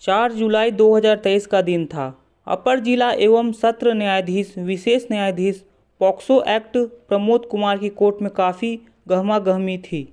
4 जुलाई 2023 का दिन था। अपर जिला एवं सत्र न्यायाधीश विशेष न्यायाधीश पॉक्सो एक्ट प्रमोद कुमार की कोर्ट में काफ़ी गहमागहमी थी।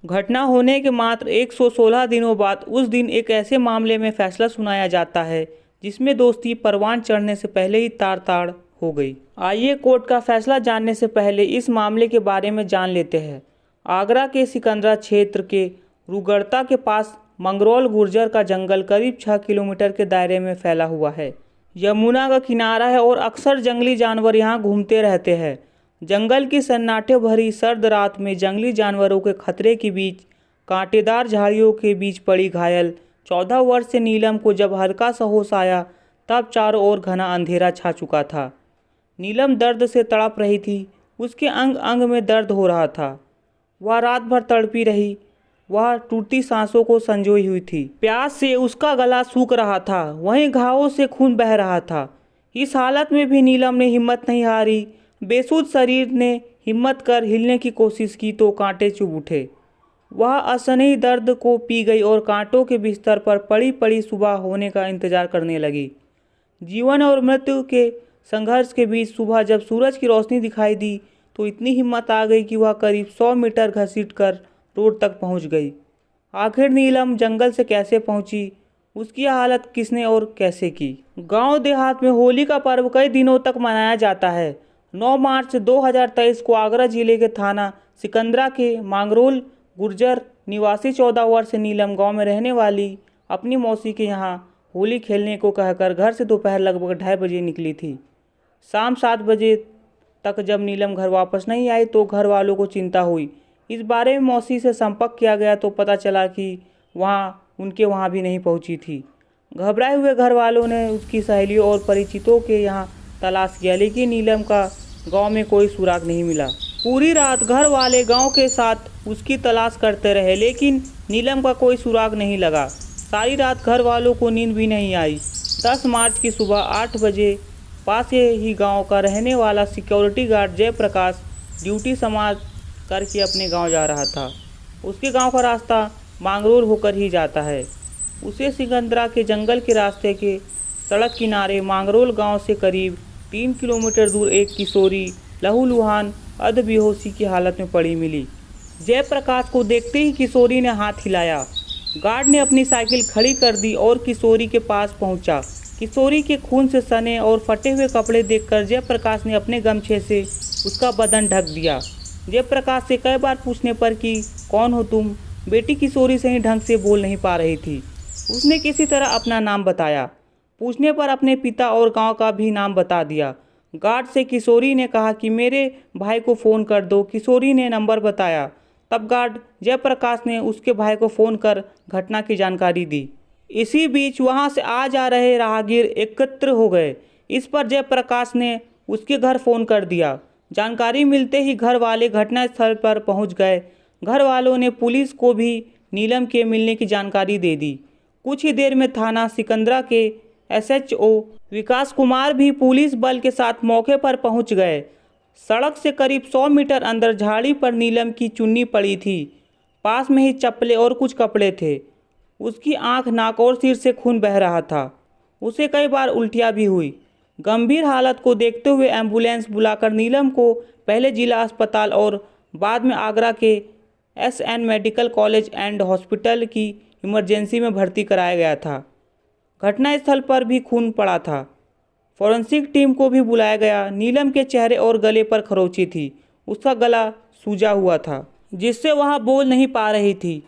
घटना होने के मात्र 116 दिनों बाद उस दिन एक ऐसे मामले में फैसला सुनाया जाता है जिसमें दोषी परवान चढ़ने से पहले ही ताड़-ताड़ हो गई। आइए कोर्ट का फैसला जानने से पहले इस मामले के बारे में जान लेते हैं। आगरा के सिकंदरा क्षेत्र के रुगड़ता के पास मंगरौल गुर्जर का जंगल करीब 6 किलोमीटर के दायरे में फैला हुआ है। यमुना का किनारा है और अक्सर जंगली जानवर यहाँ घूमते रहते हैं। जंगल की सन्नाटे भरी सर्द रात में जंगली जानवरों के खतरे के बीच कांटेदार झाड़ियों के बीच पड़ी घायल 14 वर्ष से नीलम को जब हल्का सा होश आया तब चारों ओर घना अंधेरा छा चुका था। नीलम दर्द से तड़प रही थी। उसके अंग अंग में दर्द हो रहा था। वह रात भर तड़पी रही। वह टूटती सांसों को संजोई हुई थी। प्यास से उसका गला सूख रहा था, वहीं घावों से खून बह रहा था। इस हालत में भी नीलम ने हिम्मत नहीं हारी। बेसुध शरीर ने हिम्मत कर हिलने की कोशिश की तो कांटे चुभ उठे। वह असहनीय दर्द को पी गई और कांटों के बिस्तर पर पड़ी पड़ी सुबह होने का इंतजार करने लगी। जीवन और मृत्यु के संघर्ष के बीच सुबह जब सूरज की रोशनी दिखाई दी तो इतनी हिम्मत आ गई कि वह करीब 100 मीटर घसीटकर रोड तक पहुंच गई। आखिर नीलम जंगल से कैसे पहुंची, उसकी हालत किसने और कैसे की। गांव देहात में होली का पर्व कई दिनों तक मनाया जाता है। 9 मार्च 2023 को आगरा जिले के थाना सिकंदरा के मांगरोल गुर्जर निवासी 14 वर्ष नीलम गांव में रहने वाली अपनी मौसी के यहाँ होली खेलने को कहकर घर से दोपहर लगभग 2:30 बजे निकली थी। शाम 7 बजे तक जब नीलम घर वापस नहीं आई तो घर वालों को चिंता हुई। इस बारे में मौसी से संपर्क किया गया तो पता चला कि उनके वहाँ भी नहीं पहुँची थी। घबराए हुए घर वालों ने उसकी सहेलियों और परिचितों के यहाँ तलाश किया, लेकिन नीलम का गांव में कोई सुराग नहीं मिला। पूरी रात घर वाले गांव के साथ उसकी तलाश करते रहे, लेकिन नीलम का कोई सुराग नहीं लगा। सारी रात घर वालों को नींद भी नहीं आई। 10 मार्च की सुबह 8 बजे पास ही गांव का रहने वाला सिक्योरिटी गार्ड जयप्रकाश ड्यूटी समाप्त करके अपने गांव जा रहा था। उसके गांव का रास्ता मांगरोल होकर ही जाता है। उसे सिकंदरा के जंगल के रास्ते के सड़क किनारे मांगरोल गांव से करीब 3 किलोमीटर दूर एक किशोरी लहूलुहान अधबेहोशी की हालत में पड़ी मिली। जयप्रकाश को देखते ही किशोरी ने हाथ हिलाया। गार्ड ने अपनी साइकिल खड़ी कर दी और किशोरी के पास पहुंचा। किशोरी के खून से सने और फटे हुए कपड़े देखकर जयप्रकाश ने अपने गमछे से उसका बदन ढक दिया। जयप्रकाश से कई बार पूछने पर कि कौन हो तुम, बेटी किशोरी सही ढंग से बोल नहीं पा रही थी। उसने किसी तरह अपना नाम बताया। पूछने पर अपने पिता और गांव का भी नाम बता दिया। गार्ड से किशोरी ने कहा कि मेरे भाई को फ़ोन कर दो। किशोरी ने नंबर बताया। तब गार्ड जयप्रकाश ने उसके भाई को फ़ोन कर घटना की जानकारी दी। इसी बीच वहां से आ जा रहे राहगीर एकत्र हो गए। इस पर जयप्रकाश ने उसके घर फ़ोन कर दिया। जानकारी मिलते ही घर वाले घटनास्थल पर पहुंच गए। घर वालों ने पुलिस को भी नीलम के मिलने की जानकारी दे दी। कुछ ही देर में थाना सिकंदरा के SHO विकास कुमार भी पुलिस बल के साथ मौके पर पहुंच गए। सड़क से करीब 100 मीटर अंदर झाड़ी पर नीलम की चुन्नी पड़ी थी। पास में ही चप्पलें और कुछ कपड़े थे। उसकी आंख, नाक और सिर से खून बह रहा था। उसे कई बार उल्टियाँ भी हुई। गंभीर हालत को देखते हुए एम्बुलेंस बुलाकर नीलम को पहले जिला अस्पताल और बाद में आगरा के SN medical college and hospital की इमरजेंसी में भर्ती कराया गया था। घटनास्थल पर भी खून पड़ा था। फॉरेंसिक टीम को भी बुलाया गया। नीलम के चेहरे और गले पर खरोंची थी। उसका गला सूजा हुआ था जिससे वह बोल नहीं पा रही थी।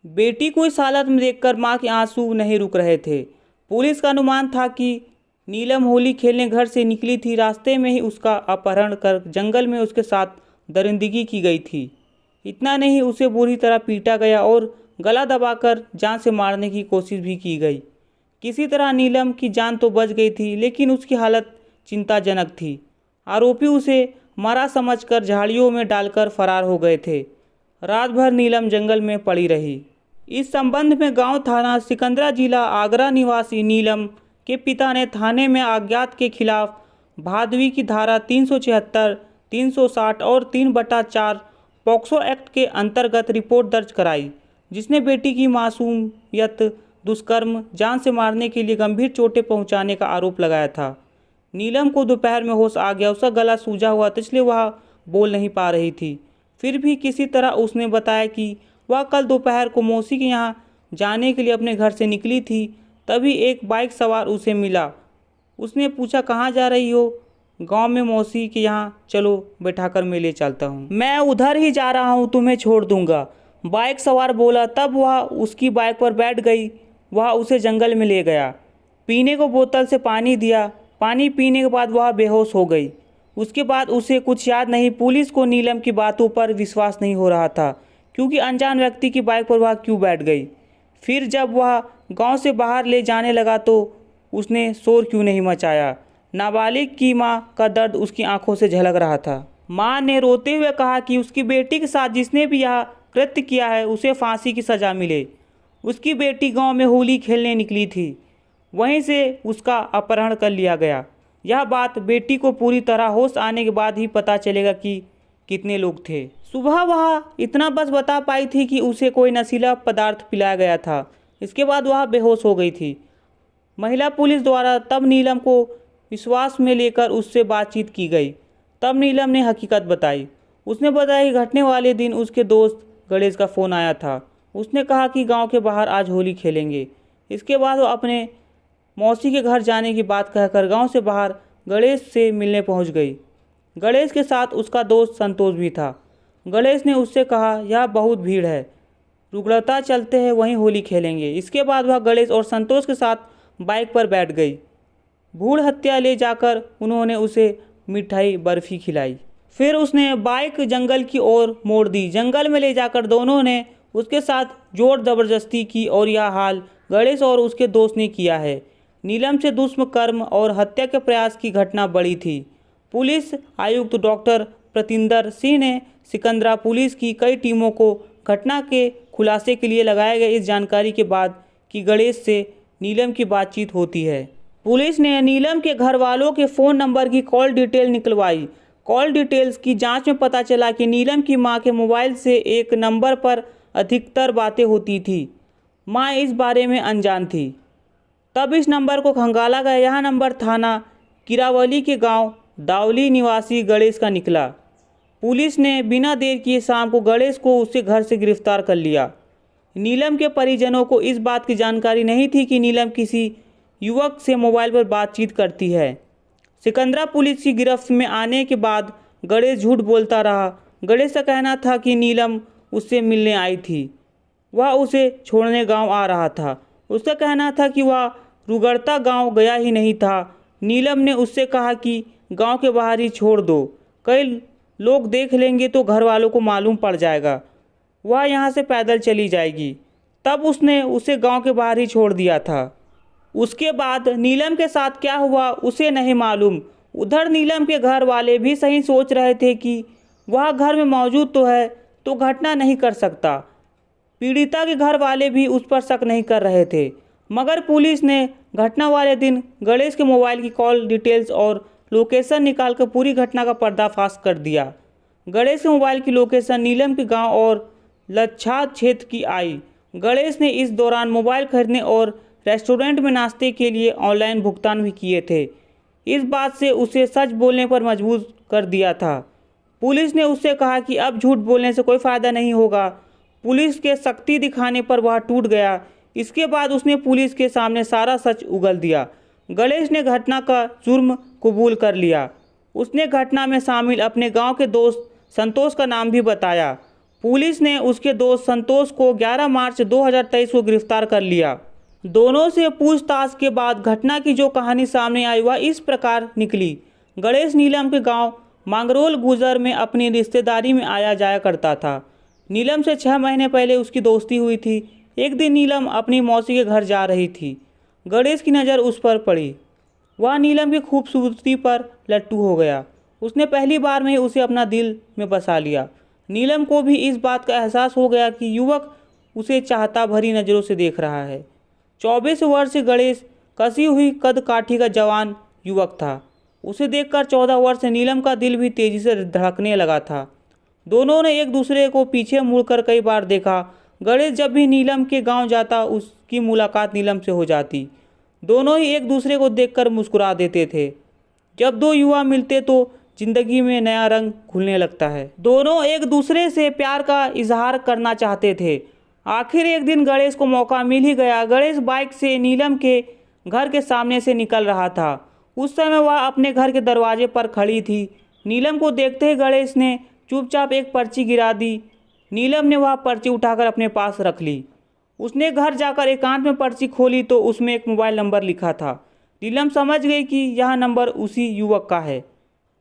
बेटी को इस हालत में देखकर मां के आंसू नहीं रुक रहे थे। पुलिस का अनुमान था कि नीलम होली खेलने घर से निकली थी। रास्ते में ही उसका अपहरण कर जंगल में उसके साथ दरिंदगी की गई थी। इतना नहीं, उसे बुरी तरह पीटा गया और गला दबाकर जान से मारने की कोशिश भी की गई। किसी तरह नीलम की जान तो बच गई थी, लेकिन उसकी हालत चिंताजनक थी। आरोपी उसे मरा समझकर झाड़ियों में डालकर फरार हो गए थे। रात भर नीलम जंगल में पड़ी रही। इस संबंध में गांव थाना सिकंदरा जिला आगरा निवासी नीलम के पिता ने थाने में अज्ञात के खिलाफ भादवी की धारा 376, 360 और 3/4 पॉक्सो एक्ट के अंतर्गत रिपोर्ट दर्ज कराई, जिसने बेटी की मासूमियत दुष्कर्म, जान से मारने के लिए गंभीर चोटें पहुंचाने का आरोप लगाया था। नीलम को दोपहर में होश आ गया। उसका गला सूजा हुआ था, इसलिए वह बोल नहीं पा रही थी। फिर भी किसी तरह उसने बताया कि वह कल दोपहर को मौसी के यहाँ जाने के लिए अपने घर से निकली थी। तभी एक बाइक सवार उसे मिला। उसने पूछा, कहाँ जा रही हो? गांव में मौसी के यहाँ, चलो बैठाकर मैं ले चलता हूँ। मैं उधर ही जा रहा हूँ, तुम्हें छोड़ दूंगा, बाइक सवार बोला। तब वह उसकी बाइक पर बैठ गई। वह उसे जंगल में ले गया, पीने को बोतल से पानी दिया। पानी पीने के बाद वह बेहोश हो गई। उसके बाद उसे कुछ याद नहीं। पुलिस को नीलम की बातों पर विश्वास नहीं हो रहा था, क्योंकि अनजान व्यक्ति की बाइक पर वह क्यों बैठ गई। फिर जब वह गांव से बाहर ले जाने लगा तो उसने शोर क्यों नहीं मचाया। नाबालिग की माँ का दर्द उसकी आंखों से झलक रहा था। माँ ने रोते हुए कहा कि उसकी बेटी के साथ जिसने भी यह कृत्य किया है उसे फांसी की सज़ा मिले। उसकी बेटी गांव में होली खेलने निकली थी, वहीं से उसका अपहरण कर लिया गया। यह बात बेटी को पूरी तरह होश आने के बाद ही पता चलेगा कि कितने लोग थे। सुबह वह इतना बस बता पाई थी कि उसे कोई नशीला पदार्थ पिलाया गया था। इसके बाद वह बेहोश हो गई थी। महिला पुलिस द्वारा तब नीलम को विश्वास में लेकर उससे बातचीत की गई। तब नीलम ने हकीकत बताई। उसने बताया कि घटने वाले दिन उसके दोस्त गणेश का फ़ोन आया था। उसने कहा कि गांव के बाहर आज होली खेलेंगे। इसके बाद वो अपने मौसी के घर जाने की बात कहकर गांव से बाहर गणेश से मिलने पहुंच गई। गणेश के साथ उसका दोस्त संतोष भी था। गणेश ने उससे कहा, यह बहुत भीड़ है, रुगड़ता चलते हैं, वहीं होली खेलेंगे। इसके बाद वह गणेश और संतोष के साथ बाइक पर बैठ गई। भूड़ हत्या ले जाकर उन्होंने उसे मिठाई बर्फ़ी खिलाई। फिर उसने बाइक जंगल की ओर मोड़ दी। जंगल में ले जाकर दोनों ने उसके साथ जोर ज़बरदस्ती की और यह हाल गणेश और उसके दोस्त ने किया है। नीलम से दुष्कर्म और हत्या के प्रयास की घटना बड़ी थी। पुलिस आयुक्त डॉक्टर प्रतिंदर सिंह ने सिकंदरा पुलिस की कई टीमों को घटना के खुलासे के लिए लगाए गए। इस जानकारी के बाद कि गणेश से नीलम की बातचीत होती है, पुलिस ने नीलम के घर वालों के फ़ोन नंबर की कॉल डिटेल निकलवाई। कॉल डिटेल्स की जांच में पता चला कि नीलम की मां के मोबाइल से एक नंबर पर अधिकतर बातें होती थी। मां इस बारे में अनजान थी। तब इस नंबर को खंगाला गया। यह नंबर थाना किरावली के गांव दावली निवासी गणेश का निकला। पुलिस ने बिना देर किए शाम को गणेश को उसके घर से गिरफ्तार कर लिया। नीलम के परिजनों को इस बात की जानकारी नहीं थी कि नीलम किसी युवक से मोबाइल पर बातचीत करती है। सिकंदरा पुलिस की गिरफ्त में आने के बाद गणेश झूठ बोलता रहा। गणेश का कहना था कि नीलम उससे मिलने आई थी, वह उसे छोड़ने गांव आ रहा था। उसका कहना था कि वह रुगड़ता गांव गया ही नहीं था। नीलम ने उससे कहा कि गांव के बाहर ही छोड़ दो, कई लोग देख लेंगे तो घर वालों को मालूम पड़ जाएगा, वह यहाँ से पैदल चली जाएगी। तब उसने उसे गांव के बाहर ही छोड़ दिया था। उसके बाद नीलम के साथ क्या हुआ उसे नहीं मालूम। उधर नीलम के घर वाले भी सही सोच रहे थे कि वह घर में मौजूद तो है तो घटना नहीं कर सकता। पीड़िता के घर वाले भी उस पर शक नहीं कर रहे थे। मगर पुलिस ने घटना वाले दिन गणेश के मोबाइल की कॉल डिटेल्स और लोकेशन निकालकर पूरी घटना का पर्दाफाश कर दिया। गणेश के मोबाइल की लोकेशन नीलम के गांव और लच्छा क्षेत्र की आई। गणेश ने इस दौरान मोबाइल खरीदने और रेस्टोरेंट में नाश्ते के लिए ऑनलाइन भुगतान भी किए थे। इस बात से उसे सच बोलने पर मजबूर कर दिया था। पुलिस ने उससे कहा कि अब झूठ बोलने से कोई फ़ायदा नहीं होगा। पुलिस के सख्ती दिखाने पर वह टूट गया। इसके बाद उसने पुलिस के सामने सारा सच उगल दिया। गणेश ने घटना का जुर्म कबूल कर लिया। उसने घटना में शामिल अपने गांव के दोस्त संतोष का नाम भी बताया। पुलिस ने उसके दोस्त संतोष को 11 मार्च 2023 को गिरफ्तार कर लिया। दोनों से पूछताछ के बाद घटना की जो कहानी सामने आई वह इस प्रकार निकली। गणेश नीलम के गांव मांगरोल गुजर में अपनी रिश्तेदारी में आया जाया करता था। नीलम से 6 महीने पहले उसकी दोस्ती हुई थी। एक दिन नीलम अपनी मौसी के घर जा रही थी। गणेश की नज़र उस पर पड़ी। वह नीलम की खूबसूरती पर लट्टू हो गया। उसने पहली बार में ही उसे अपना दिल में बसा लिया। नीलम को भी इस बात का एहसास हो गया कि युवक उसे चाहता भरी नज़रों से देख रहा है। 24 वर्षीय गणेश कसी हुई कद काठी का जवान युवक था। उसे देखकर 14 वर्षीय नीलम का दिल भी तेजी से धड़कने लगा था। दोनों ने एक दूसरे को पीछे मुड़कर कई बार देखा। गणेश जब भी नीलम के गांव जाता उसकी मुलाकात नीलम से हो जाती। दोनों ही एक दूसरे को देखकर मुस्कुरा देते थे। जब दो युवा मिलते तो जिंदगी में नया रंग खुलने लगता है। दोनों एक दूसरे से प्यार का इजहार करना चाहते थे। आखिर एक दिन गणेश को मौका मिल ही गया। गणेश बाइक से नीलम के घर के सामने से निकल रहा था। उस समय वह अपने घर के दरवाजे पर खड़ी थी। नीलम को देखते ही गणेश ने चुपचाप एक पर्ची गिरा दी। नीलम ने वह पर्ची उठाकर अपने पास रख ली। उसने घर जाकर एकांत में पर्ची खोली तो उसमें एक मोबाइल नंबर लिखा था। नीलम समझ गई कि यह नंबर उसी युवक का है।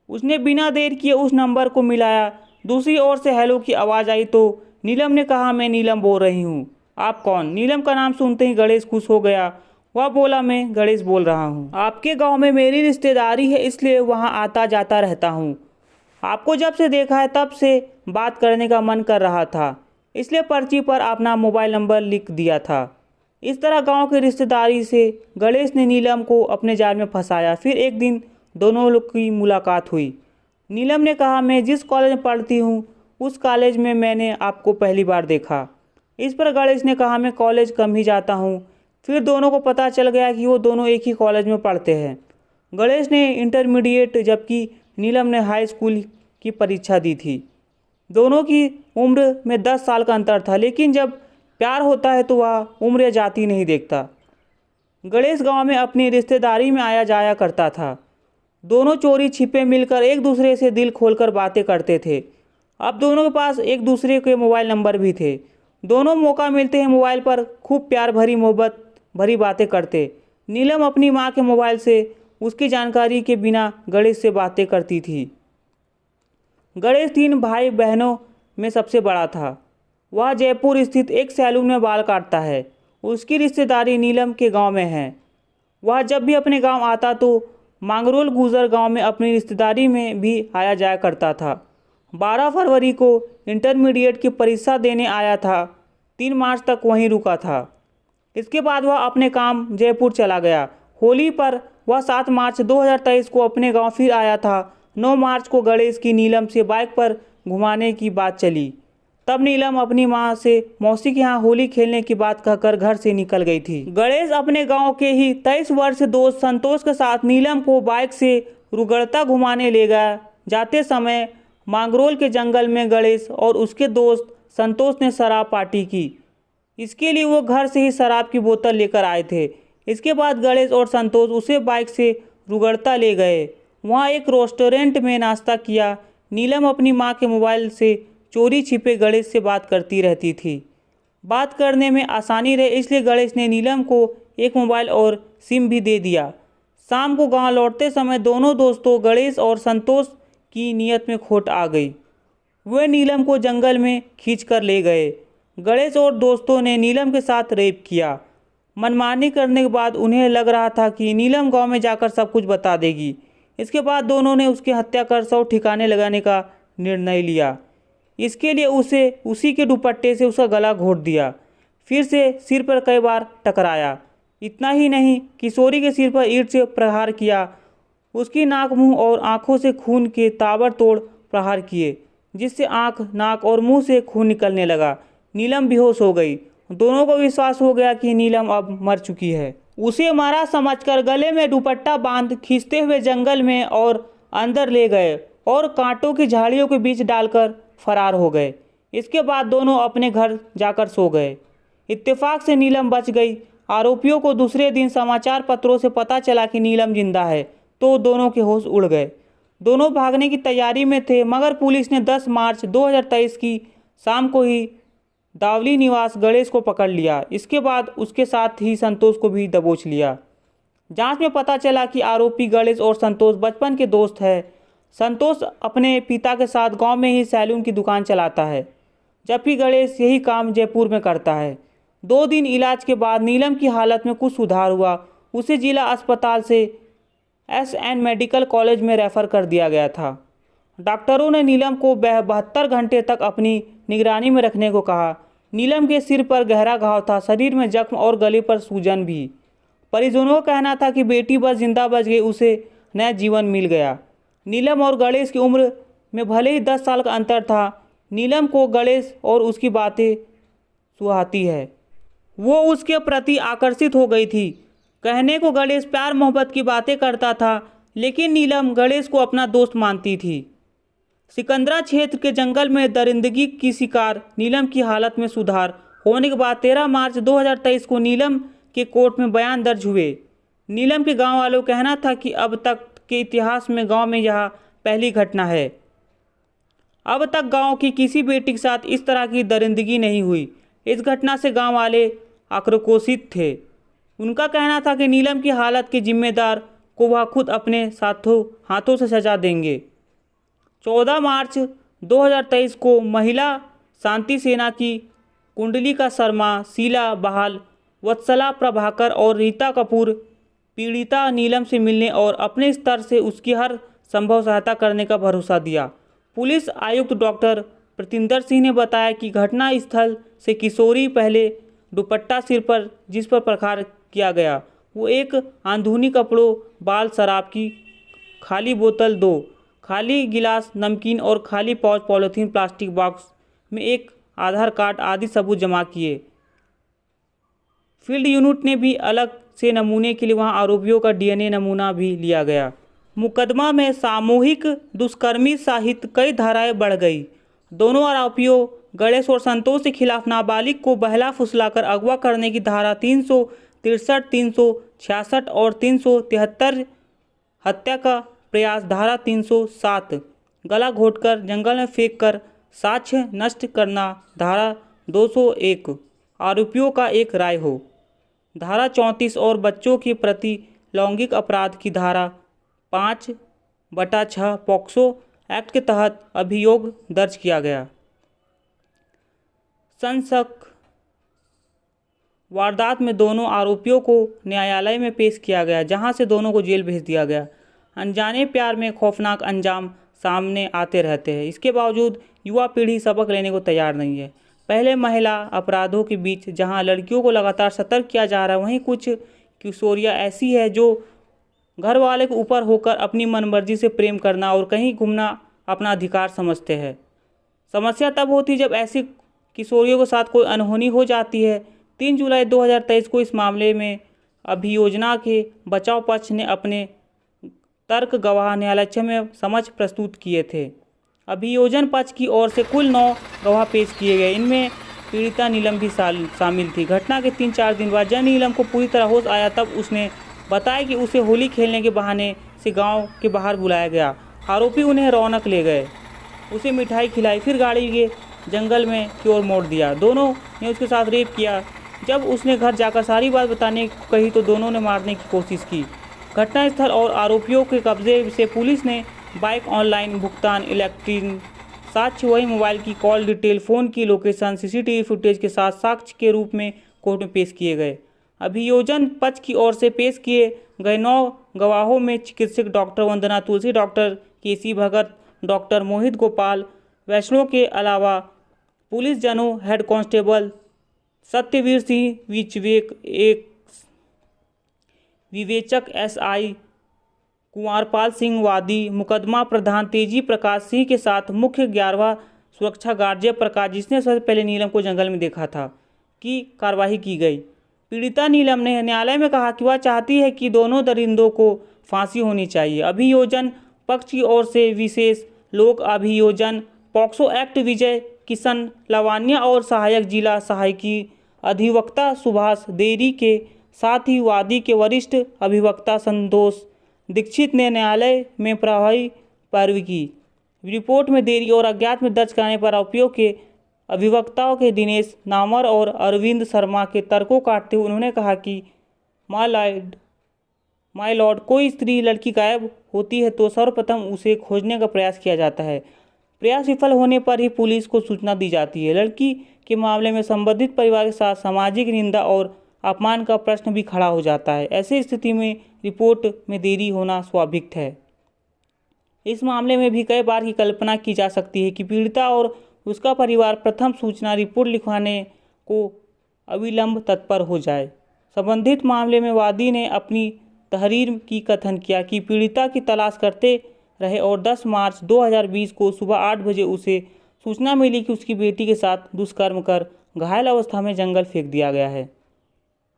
उसने बिना देर किए उस नंबर को मिलाया। दूसरी ओर से हेलो की आवाज़ आई तो नीलम ने कहा, मैं नीलम बोल रही हूँ, आप कौन? नीलम का नाम सुनते ही गणेश खुश हो गया। वह बोला, मैं गणेश बोल रहा हूँ। आपके गांव में मेरी रिश्तेदारी है, इसलिए वहाँ आता जाता रहता हूँ। आपको जब से देखा है तब से बात करने का मन कर रहा था, इसलिए पर्ची पर अपना मोबाइल नंबर लिख दिया था। इस तरह गांव की रिश्तेदारी से गणेश ने नीलम को अपने जाल में फंसाया। फिर एक दिन दोनों लोग की मुलाकात हुई। नीलम ने कहा, मैं जिस कॉलेज में पढ़ती हूँ उस कॉलेज में मैंने आपको पहली बार देखा। इस पर गणेश ने कहा, मैं कॉलेज कम ही जाता हूँ। फिर दोनों को पता चल गया कि वो दोनों एक ही कॉलेज में पढ़ते हैं। गणेश ने इंटरमीडिएट जबकि नीलम ने हाई स्कूल की परीक्षा दी थी। दोनों की उम्र में 10 साल का अंतर था, लेकिन जब प्यार होता है तो वह उम्र या जाति नहीं देखता। गणेश गांव में अपनी रिश्तेदारी में आया जाया करता था। दोनों चोरी छिपे मिलकर एक दूसरे से दिल खोलकर बातें करते थे। अब दोनों के पास एक दूसरे के मोबाइल नंबर भी थे। दोनों मौका मिलते ही मोबाइल पर खूब प्यार भरी मोहब्बत भरी बातें करते। नीलम अपनी माँ के मोबाइल से उसकी जानकारी के बिना गणेश से बातें करती थी। गणेश 3 भाई बहनों में सबसे बड़ा था। वह जयपुर स्थित एक सैलून में बाल काटता है। उसकी रिश्तेदारी नीलम के गांव में है। वह जब भी अपने गांव आता तो मांगरोल गुजर गांव में अपनी रिश्तेदारी में भी आया जाया करता था। 12 फरवरी को इंटरमीडिएट की परीक्षा देने आया था। 3 मार्च तक वहीं रुका था। इसके बाद वह अपने काम जयपुर चला गया। होली पर वह 7 मार्च 2023 को अपने गांव फिर आया था। 9 मार्च को गणेश की नीलम से बाइक पर घुमाने की बात चली। तब नीलम अपनी मां से मौसी के यहाँ होली खेलने की बात कहकर घर से निकल गई थी। गणेश अपने गांव के ही 23 वर्ष दोस्त संतोष के साथ नीलम को बाइक से रुगड़ता घुमाने ले गया। जाते समय मांगरोल के जंगल में गणेश और उसके दोस्त संतोष ने शराब पार्टी की। इसके लिए वो घर से ही शराब की बोतल लेकर आए थे। इसके बाद गणेश और संतोष उसे बाइक से रुगड़ता ले गए। वहाँ एक रेस्टोरेंट में नाश्ता किया। नीलम अपनी माँ के मोबाइल से चोरी छिपे गणेश से बात करती रहती थी। बात करने में आसानी रहे इसलिए गणेश ने नीलम को एक मोबाइल और सिम भी दे दिया। शाम को गांव लौटते समय दोनों दोस्तों गणेश और संतोष की नीयत में खोट आ गई। वे नीलम को जंगल में खींचकर ले गए। गणेश और दोस्तों ने नीलम के साथ रेप किया। मनमानी करने के बाद उन्हें लग रहा था कि नीलम गांव में जाकर सब कुछ बता देगी। इसके बाद दोनों ने उसकी हत्या कर 100 ठिकाने लगाने का निर्णय लिया। इसके लिए उसे उसी के दुपट्टे से उसका गला घोंट दिया। फिर से सिर पर कई बार टकराया। इतना ही नहीं, किशोरी के सिर पर ईंट से प्रहार किया। उसकी नाक, मुंह और आंखों से खून के ताबड़तोड़ प्रहार किए, जिससे आंख, नाक और मुंह से खून निकलने लगा। नीलम बेहोश हो गई। दोनों को विश्वास हो गया कि नीलम अब मर चुकी है। उसे मारा समझकर गले में दुपट्टा बांध खींचते हुए जंगल में और अंदर ले गए और कांटों की झाड़ियों के बीच डालकर फरार हो गए। इसके बाद दोनों अपने घर जाकर सो गए। इत्तेफाक से नीलम बच गई। आरोपियों को दूसरे दिन समाचार पत्रों से पता चला कि नीलम जिंदा है तो दोनों के होश उड़ गए। दोनों भागने की तैयारी में थे, मगर पुलिस ने 10 मार्च 2023 की शाम को ही दावली निवास गणेश को पकड़ लिया। इसके बाद उसके साथ ही संतोष को भी दबोच लिया। जांच में पता चला कि आरोपी गणेश और संतोष बचपन के दोस्त हैं। संतोष अपने पिता के साथ गांव में ही सैलून की दुकान चलाता है, जबकि गणेश यही काम जयपुर में करता है। 2 दिन इलाज के बाद नीलम की हालत में कुछ सुधार हुआ। उसे जिला अस्पताल से SN मेडिकल कॉलेज में रेफर कर दिया गया था। डॉक्टरों ने नीलम को 72 घंटे तक अपनी निगरानी में रखने को कहा। नीलम के सिर पर गहरा घाव था, शरीर में जख्म और गले पर सूजन भी। परिजनों का कहना था कि बेटी बस जिंदा बच गई, उसे नया जीवन मिल गया। नीलम और गणेश की उम्र में भले ही 10 साल का अंतर था, नीलम को गणेश और उसकी बातें सुहाती है। वो उसके प्रति आकर्षित हो गई थी। कहने को गणेश प्यार मोहब्बत की बातें करता था, लेकिन नीलम गणेश को अपना दोस्त मानती थी। सिकंदरा क्षेत्र के जंगल में दरिंदगी की शिकार नीलम की हालत में सुधार होने के बाद 13 मार्च 2023 को नीलम के कोर्ट में बयान दर्ज हुए। नीलम के गांव वालों का कहना था कि अब तक के इतिहास में गांव में यह पहली घटना है। अब तक गांव की किसी बेटी के साथ इस तरह की दरिंदगी नहीं हुई। इस घटना से गांव वाले आक्रोशित थे। उनका कहना था कि नीलम की हालत के जिम्मेदार को वह खुद अपने हाथों से सजा देंगे। 14 मार्च 2023 को महिला शांति सेना की कुंडलिका शर्मा, शीला बहाल, वत्सला प्रभाकर और रीता कपूर पीड़िता नीलम से मिलने और अपने स्तर से उसकी हर संभव सहायता करने का भरोसा दिया। पुलिस आयुक्त डॉक्टर प्रतिंदर सिंह ने बताया कि घटना स्थल से किशोरी पहले दुपट्टा सिर पर जिस पर प्रहार किया गया वो एक अंदरूनी कपड़ों, बाल, शराब की खाली बोतल, 2 खाली गिलास, नमकीन और खाली पाउच पॉलीथीन प्लास्टिक बॉक्स में एक आधार कार्ड आदि सबूत जमा किए। फील्ड यूनिट ने भी अलग से नमूने के लिए वहां आरोपियों का डीएनए नमूना भी लिया गया। मुकदमा में सामूहिक दुष्कर्मी सहित कई धाराएं बढ़ गई। दोनों आरोपियों गणेश और संतोष के खिलाफ नाबालिग को बहला फुसलाकर अगवा करने की धारा 363, 366 और 373, हत्या का प्रयास धारा 307, गला घोंटकर जंगल में फेंककर साक्ष्य नष्ट करना धारा 201, आरोपियों का एक राय हो धारा 34 और बच्चों के प्रति लैंगिक अपराध की धारा 5/6 पॉक्सो एक्ट के तहत अभियोग दर्ज किया गया। संसक वारदात में दोनों आरोपियों को न्यायालय में पेश किया गया, जहां से दोनों को जेल भेज दिया गया। अनजाने प्यार में खौफनाक अंजाम सामने आते रहते हैं। इसके बावजूद युवा पीढ़ी सबक लेने को तैयार नहीं है। पहले महिला अपराधों के बीच जहां लड़कियों को लगातार सतर्क किया जा रहा है, वहीं कुछ किशोरियां ऐसी है जो घर वाले के ऊपर होकर अपनी मनमर्जी से प्रेम करना और कहीं घूमना अपना अधिकार समझते हैं। समस्या तब होती है जब ऐसी किशोरियों के साथ कोई अनहोनी हो जाती है। 3 जुलाई 2023 को इस मामले में अभियोजना के बचाव पक्ष ने अपने तर्क गवाह न्यायालय में समक्ष प्रस्तुत किए थे। अभियोजन पक्ष की ओर से कुल 9 गवाह पेश किए गए। इनमें पीड़िता नीलम भी शामिल थी। घटना के 3-4 दिन बाद जब नीलम को पूरी तरह होश आया तब उसने बताया कि उसे होली खेलने के बहाने से गांव के बाहर बुलाया गया। आरोपी उन्हें रौनक ले गए, उसे मिठाई खिलाई, फिर गाड़ी के जंगल में की ओर मोड़ दिया। दोनों ने उसके साथ रेप किया। जब उसने घर जाकर सारी बात बताने को कही तो दोनों ने मारने की कोशिश की। घटनास्थल और आरोपियों के कब्जे से पुलिस ने बाइक, ऑनलाइन भुगतान, इलेक्ट्रॉनिक साक्ष्य, वही मोबाइल की कॉल डिटेल, फ़ोन की लोकेशन, सीसीटीवी फुटेज के साथ साक्ष्य के रूप में कोर्ट में पेश किए गए। अभियोजन पक्ष की ओर से पेश किए गए 9 गवाहों में चिकित्सक doctor Vandana Tulsi, doctor KC Bhagat, doctor Mohit Gopal Vaishnav के अलावा पुलिस जनों हेड कांस्टेबल सत्यवीर सिंह, विवेचक एसआई कुंवरपाल सिंह, वादी मुकदमा प्रधान तेजी प्रकाश सिंह के साथ मुख्य 11वां सुरक्षा गार्ड जयप्रकाश, जिसने सबसे पहले नीलम को जंगल में देखा था, की कार्रवाई की गई। पीड़िता नीलम ने न्यायालय में कहा कि वह चाहती है कि दोनों दरिंदों को फांसी होनी चाहिए। अभियोजन पक्ष की ओर से विशेष लोक अभियोजन पॉक्सो एक्ट विजय किशन लवानिया और सहायक जिला सहायकी अधिवक्ता सुभाष देरी के साथ ही वादी के वरिष्ठ अभिवक्ता संतोष दीक्षित ने न्यायालय में प्रभावी पैरवी की। रिपोर्ट में देरी और अज्ञात में दर्ज कराने पर आरोपियों के अभिवक्ताओं के दिनेश नामर और अरविंद शर्मा के तर्कों काटते हुए उन्होंने कहा कि माय लॉर्ड, कोई स्त्री लड़की गायब होती है तो सर्वप्रथम उसे खोजने का प्रयास किया जाता है। प्रयास विफल होने पर ही पुलिस को सूचना दी जाती है। लड़की के मामले में संबंधित परिवार के साथ सामाजिक निंदा और अपमान का प्रश्न भी खड़ा हो जाता है। ऐसी स्थिति में रिपोर्ट में देरी होना स्वाभाविक है। इस मामले में भी कई बार की कल्पना की जा सकती है कि पीड़िता और उसका परिवार प्रथम सूचना रिपोर्ट लिखवाने को अविलंब तत्पर हो जाए। संबंधित मामले में वादी ने अपनी तहरीर की कथन किया कि पीड़िता की तलाश करते रहे और 10 मार्च 2020 को सुबह 8 बजे उसे सूचना मिली कि उसकी बेटी के साथ दुष्कर्म कर घायल अवस्था में जंगल फेंक दिया गया है।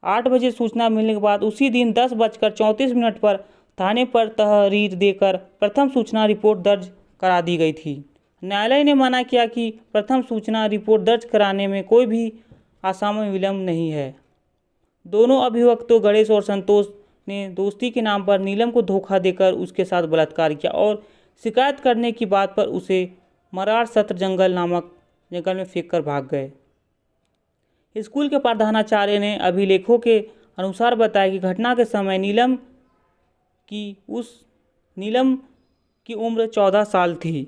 8 बजे सूचना मिलने के बाद उसी दिन 10:34 पर थाने पर तहरीर देकर प्रथम सूचना रिपोर्ट दर्ज करा दी गई थी। न्यायालय ने माना किया कि प्रथम सूचना रिपोर्ट दर्ज कराने में कोई भी असामान्य विलंब नहीं है। दोनों अभियुक्तों गणेश और संतोष ने दोस्ती के नाम पर नीलम को धोखा देकर उसके साथ बलात्कार किया और शिकायत करने की बात पर उसे मरार सत्र जंगल नामक जंगल में फेंक कर भाग गए। स्कूल के प्रधानाचार्य ने अभिलेखों के अनुसार बताया कि घटना के समय नीलम की उम्र 14 साल थी।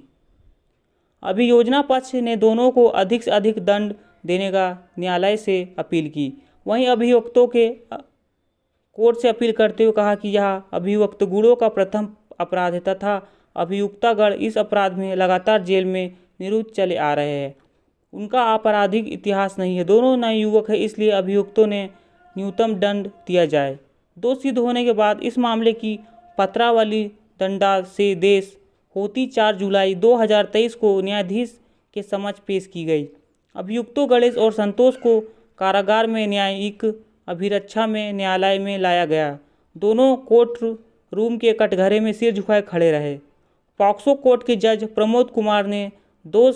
अभियोजन पक्ष ने दोनों को अधिक से अधिक दंड देने का न्यायालय से अपील की। वहीं अभियुक्तों के कोर्ट से अपील करते हुए कहा कि यह अभियुक्त गुणों का प्रथम अपराध है तथा अभियुक्तगण इस अपराध में लगातार जेल में निरुद्ध चले आ रहे हैं। उनका आपराधिक इतिहास नहीं है। दोनों नए युवक हैं, इसलिए अभियुक्तों ने न्यूनतम दंड दिया जाए। दोष सिद्ध होने के बाद इस मामले की पत्रावली दंडादेश होती 4 जुलाई 2023 को न्यायाधीश के समक्ष पेश की गई। अभियुक्तों गणेश और संतोष को कारागार में न्यायिक अभिरक्षा में न्यायालय में लाया गया। दोनों कोर्ट रूम के कटघरे में सिर झुकाए खड़े रहे। पॉक्सो कोर्ट के जज प्रमोद कुमार ने दोष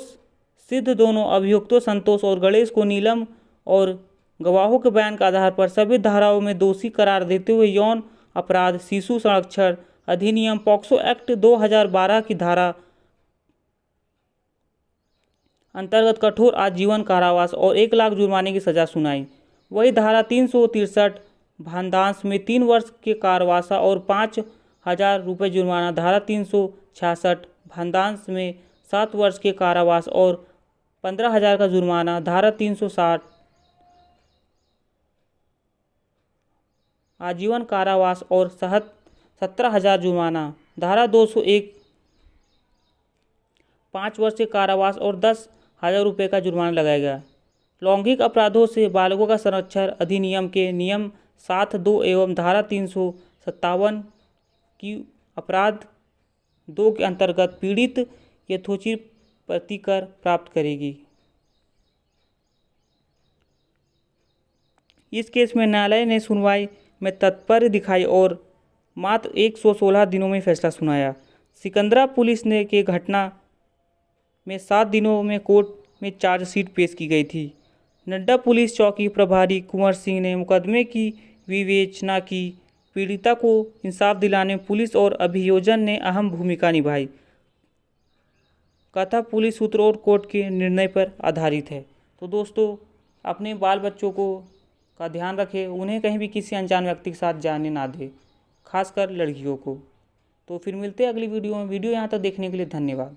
सिद्ध दोनों अभियुक्तों संतोष और गणेश को नीलम और गवाहों के बयान के आधार पर सभी धाराओं में दोषी करार देते हुए यौन अपराध शिशु संरक्षण अधिनियम पॉक्सो एक्ट 2012 की धारा अंतर्गत कठोर आजीवन कारावास और 1 लाख जुर्माने की सजा सुनाई। वही धारा 363 भानदांस में 3 वर्ष के कारावास और 5,000 रुपये जुर्माना, धारा 366 भानदांस में 7 वर्ष के कारावास और 15,000 का जुर्माना, धारा 360 आजीवन कारावास और 17,000 जुर्माना, धारा 201 5 वर्ष के कारावास और 10,000 रुपये का जुर्माना लगाया गया। लैंगिक अपराधों से बालकों का संरक्षण अधिनियम के नियम 7(2) एवं धारा 357 की अपराध 2 के अंतर्गत पीड़ित यथोचित प्रतिकर प्राप्त करेगी। इस केस में न्यायालय ने सुनवाई में तत्पर दिखाई और मात्र 116 दिनों में फैसला सुनाया। सिकंदरा पुलिस ने के घटना में 7 दिनों में कोर्ट में चार्जशीट पेश की गई थी। नड्डा पुलिस चौकी प्रभारी कुंवर सिंह ने मुकदमे की विवेचना की। पीड़िता को इंसाफ दिलाने में पुलिस और अभियोजन ने अहम भूमिका निभाई। कथा पुलिस सूत्र और कोर्ट के निर्णय पर आधारित है। तो दोस्तों, अपने बाल बच्चों का ध्यान रखें, उन्हें कहीं भी किसी अनजान व्यक्ति के साथ जाने ना दें, खासकर लड़कियों को। तो फिर मिलते हैं अगली वीडियो में। वीडियो यहाँ तक देखने के लिए धन्यवाद।